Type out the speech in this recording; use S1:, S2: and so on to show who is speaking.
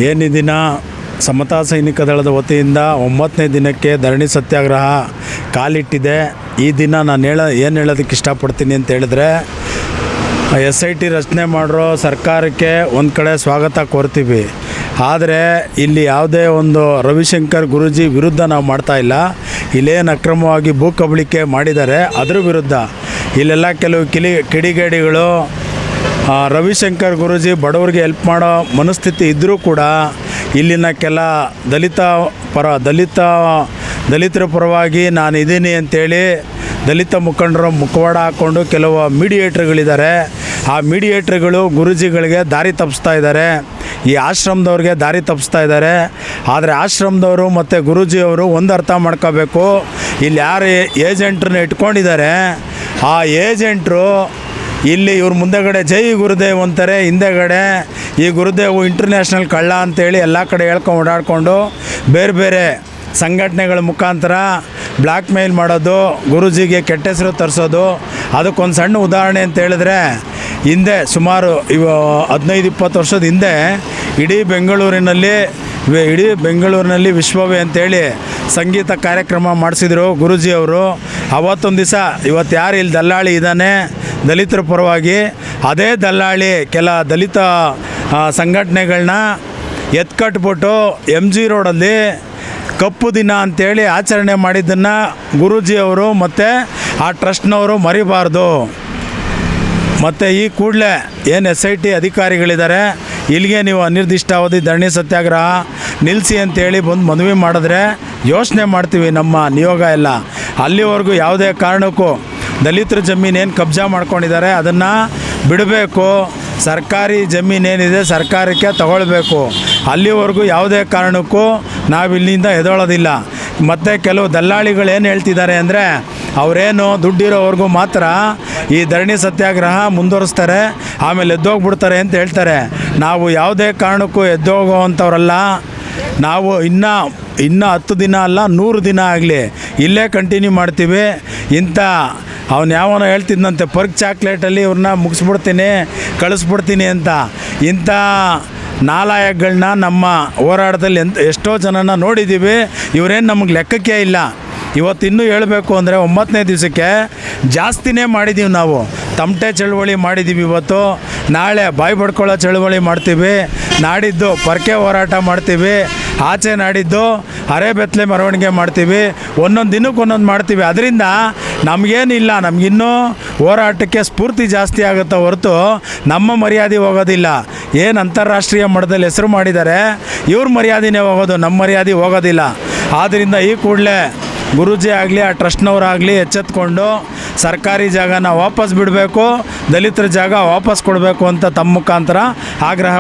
S1: ಏನು ದಿನ ಸಮತಾ ಸೈನಿಕ ದಳದ ವತಿಯಿಂದ 9ನೇ ದಿನಕ್ಕೆ ಧರಣಿ ಸತ್ಯಾಗ್ರಹ ಕಾಲಿಟ್ಟಿದೆ. ಈ ದಿನ ನಾನು ಏನು ಹೇಳೋದಕ್ಕೆ ಇಷ್ಟಪಡ್ತೀನಿ ಅಂತ ಹೇಳಿದ್ರೆ, SIT ರಚನೆ ಮಾಡಿರೋ ಸರ್ಕಾರಕ್ಕೆ ಒಂದು ಕಡೆ ಸ್ವಾಗತ ಕೋರ್ತೀವಿ. ಆದರೆ ಇಲ್ಲಿ ಯಾವುದೇ ಒಂದು ರವಿಶಂಕರ್ ಗುರೂಜಿ ವಿರುದ್ಧ ನಾವು ಮಾಡ್ತಾಯಿಲ್ಲ. ಇಲ್ಲೇನು ಅಕ್ರಮವಾಗಿ ಭೂ ಕಬಳಿಕೆ ಮಾಡಿದ್ದಾರೆ ಅದ್ರ ವಿರುದ್ಧ. ಇಲ್ಲೆಲ್ಲ ಕೆಲವು ಕಿಡಿಗೇಡಿಗಳು ರವಿಶಂಕರ್ ಗುರೂಜಿ ಬಡವರಿಗೆ ಹೆಲ್ಪ್ ಮಾಡೋ ಮನಸ್ಥಿತಿ ಇದ್ದರೂ ಕೂಡ ಇಲ್ಲಿನ ಕೆಲ ದಲಿತರ ಪರವಾಗಿ ನಾನು ಇದ್ದೀನಿ ಅಂತೇಳಿ ದಲಿತ ಮುಖಂಡರು ಮುಖವಾಡ ಹಾಕ್ಕೊಂಡು ಕೆಲವು ಮೀಡಿಯೇಟ್ರ್ಗಳಿದ್ದಾರೆ. ಆ ಮೀಡಿಯೇಟ್ರ್ಗಳು ಗುರೂಜಿಗಳಿಗೆ ದಾರಿ ತಪ್ಪಿಸ್ತಾ ಇದ್ದಾರೆ, ಈ ಆಶ್ರಮದವ್ರಿಗೆ ದಾರಿ ತಪ್ಪಿಸ್ತಾ ಇದ್ದಾರೆ. ಆದರೆ ಆಶ್ರಮದವರು ಮತ್ತು ಗುರೂಜಿಯವರು ಒಂದು ಅರ್ಥ ಮಾಡ್ಕೋಬೇಕು, ಇಲ್ಲಿ ಯಾರು ಏಜೆಂಟ್ರನ್ನ ಇಟ್ಕೊಂಡಿದ್ದಾರೆ ಆ ಏಜೆಂಟ್ರು ಇಲ್ಲಿ ಇವ್ರ ಮುಂದೆಗಡೆ ಜೈ ಗುರುದೇವ್ ಅಂತಾರೆ, ಹಿಂದೆಗಡೆ ಈ ಗುರುದೇವ್ ಇಂಟರ್ನ್ಯಾಷನಲ್ ಕಳ್ಳ ಅಂತೇಳಿ ಎಲ್ಲ ಕಡೆ ಹೇಳ್ಕೊಂಡು ಓಡಾಡಿಕೊಂಡು ಬೇರೆ ಬೇರೆ ಸಂಘಟನೆಗಳ ಮುಖಾಂತರ ಬ್ಲ್ಯಾಕ್ ಮೇಲ್ ಮಾಡೋದು, ಗುರೂಜಿಗೆ ಕೆಟ್ಟ ಹೆಸರು ತರಿಸೋದು. ಅದಕ್ಕೊಂದು ಸಣ್ಣ ಉದಾಹರಣೆ ಅಂತ ಹೇಳಿದ್ರೆ, ಹಿಂದೆ ಸುಮಾರು 15-20 ವರ್ಷದ ಹಿಂದೆ ಇಡೀ ಬೆಂಗಳೂರಿನಲ್ಲಿ ವಿಶ್ವವೇ ಅಂತೇಳಿ ಸಂಗೀತ ಕಾರ್ಯಕ್ರಮ ಮಾಡಿಸಿದ್ರು ಗುರೂಜಿಯವರು. ಅವತ್ತೊಂದು ದಿವಸ ಇವತ್ತು ಯಾರು ಇಲ್ಲಿ ದಲ್ಲಾಳಿ ಇದ್ದಾನೆ ದಲಿತರ ಪರವಾಗಿ, ಅದೇ ದಲ್ಲಾಳಿ ಕೆಲ ದಲಿತ ಸಂಘಟನೆಗಳನ್ನ ಎತ್ಕಟ್ಬಿಟ್ಟು MG ರೋಡಲ್ಲಿ ಕಪ್ಪು ದಿನ ಅಂಥೇಳಿ ಆಚರಣೆ ಮಾಡಿದ್ದನ್ನು ಗುರೂಜಿಯವರು ಮತ್ತು ಆ ಟ್ರಸ್ಟ್ನವರು ಮರಿಬಾರ್ದು. ಮತ್ತು ಈ ಕೂಡಲೇ ಏನು SIT ಅಧಿಕಾರಿಗಳಿದ್ದಾರೆ, ಇಲ್ಲಿಗೆ ನೀವು ಅನಿರ್ದಿಷ್ಟಾವಧಿ ಧರಣಿ ಸತ್ಯಾಗ್ರಹ ನಿಲ್ಲಿಸಿ ಅಂತೇಳಿ ಬಂದು ಮನವಿ ಮಾಡಿದ್ರೆ ಯೋಚನೆ ಮಾಡ್ತೀವಿ. ನಮ್ಮ ನಿಯೋಗ ಎಲ್ಲ ಅಲ್ಲಿವರೆಗೂ ಯಾವುದೇ ಕಾರಣಕ್ಕೂ ದಲಿತರ ಜಮೀನೇನು ಕಬ್ಜಾ ಮಾಡ್ಕೊಂಡಿದ್ದಾರೆ ಅದನ್ನು ಬಿಡಬೇಕು. ಸರ್ಕಾರಿ ಜಮೀನೇನಿದೆ ಸರ್ಕಾರಕ್ಕೆ ತಗೊಳ್ಬೇಕು. ಅಲ್ಲಿವರೆಗೂ ಯಾವುದೇ ಕಾರಣಕ್ಕೂ ನಾವಿಲ್ಲಿಂದ ಎದ್ದೇಳೋದಿಲ್ಲ. ಮತ್ತು ಕೆಲವು ದಲ್ಲಾಳಿಗಳು ಏನು ಹೇಳ್ತಿದ್ದಾರೆ ಅಂದರೆ, ಅವರೇನು ದುಡ್ಡಿರೋವರೆಗೂ ಮಾತ್ರ ಈ ಧರಣಿ ಸತ್ಯಾಗ್ರಹ ಮುಂದುವರಿಸ್ತಾರೆ, ಆಮೇಲೆ ಎದ್ದೋಗ್ಬಿಡ್ತಾರೆ ಅಂತ ಹೇಳ್ತಾರೆ. ನಾವು ಯಾವುದೇ ಕಾರಣಕ್ಕೂ ಎದ್ದೋಗೋವಂಥವ್ರಲ್ಲ. ನಾವು ಇನ್ನೂ 10 ದಿನ ಅಲ್ಲ 100 ದಿನ ಆಗಲಿ ಇಲ್ಲೇ ಕಂಟಿನ್ಯೂ ಮಾಡ್ತೀವಿ. ಅವನು ಯಾವನೋ ಹೇಳ್ತಿದ್ದಂತೆ ಪರ್ಕ್ ಚಾಕ್ಲೇಟಲ್ಲಿ ಇವ್ರನ್ನ ಮುಗಿಸ್ಬಿಡ್ತೀನಿ ಕಳಿಸ್ಬಿಡ್ತೀನಿ ಅಂತ. ಇಂಥ ನಾಲಾಯಕ್ಗಳನ್ನ ನಮ್ಮ ಹೋರಾಟದಲ್ಲಿ ಎಷ್ಟೋ ಜನನ ನೋಡಿದ್ದೀವಿ. ಇವರೇನು ನಮಗೆ ಲೆಕ್ಕಕ್ಕೆ ಇಲ್ಲ. ಇವತ್ತಿನ್ನೂ ಹೇಳಬೇಕು ಅಂದರೆ 9ನೇ ದಿವಸಕ್ಕೆ ಜಾಸ್ತಿನೇ ಮಾಡಿದ್ದೀವಿ. ನಾವು ತಮಟೆ ಚಳುವಳಿ ಮಾಡಿದ್ದೀವಿ ಇವತ್ತು, ನಾಳೆ ಬಾಯಿ ಬಡ್ಕೊಳ್ಳೋ ಚಳುವಳಿ ಮಾಡ್ತೀವಿ, ನಾಡಿದ್ದು ಪರ್ಕೆ ಹೋರಾಟ ಮಾಡ್ತೀವಿ, ಆಚೆ ನಾಡಿದ್ದು ಅರೆಬೆತ್ತಲೆ ಮೆರವಣಿಗೆ ಮಾಡ್ತೀವಿ. ಒಂದೊಂದು ದಿನಕ್ಕೆ ಒಂದೊಂದು ಮಾಡ್ತೀವಿ. ಅದರಿಂದ ನಮಗೇನಿಲ್ಲ, ನಮಗಿನ್ನೂ ಹೋರಾಟಕ್ಕೆ ಸ್ಫೂರ್ತಿ ಜಾಸ್ತಿ ಆಗುತ್ತೆ ಹೊರತು ನಮ್ಮ ಮರ್ಯಾದೆ ಹೋಗೋದಿಲ್ಲ. ಏನು ಅಂತಾರಾಷ್ಟ್ರೀಯ ಮಟ್ಟದಲ್ಲಿ ಹೆಸರು ಮಾಡಿದ್ದಾರೆ ಇವ್ರ ಮರ್ಯಾದೆನೇ ಹೋಗೋದು, ನಮ್ಮ ಮರ್ಯಾದೆ ಹೋಗೋದಿಲ್ಲ. ಆದ್ದರಿಂದ ಈ ಕೂಡಲೇ ಗುರೂಜಿ ಆಗಲಿ ಆ ಟ್ರಸ್ಟ್ನವರಾಗಲಿ ಎಚ್ಚೆತ್ಕೊಂಡು ಸರ್ಕಾರಿ ಜಾಗನ ವಾಪಸ್ ಬಿಡಬೇಕು, ದಲಿತರ ಜಾಗ ವಾಪಸ್ ಕೊಡಬೇಕು ಅಂತ ತಮ್ಮ ಮುಖಾಂತರ ಆಗ್ರಹ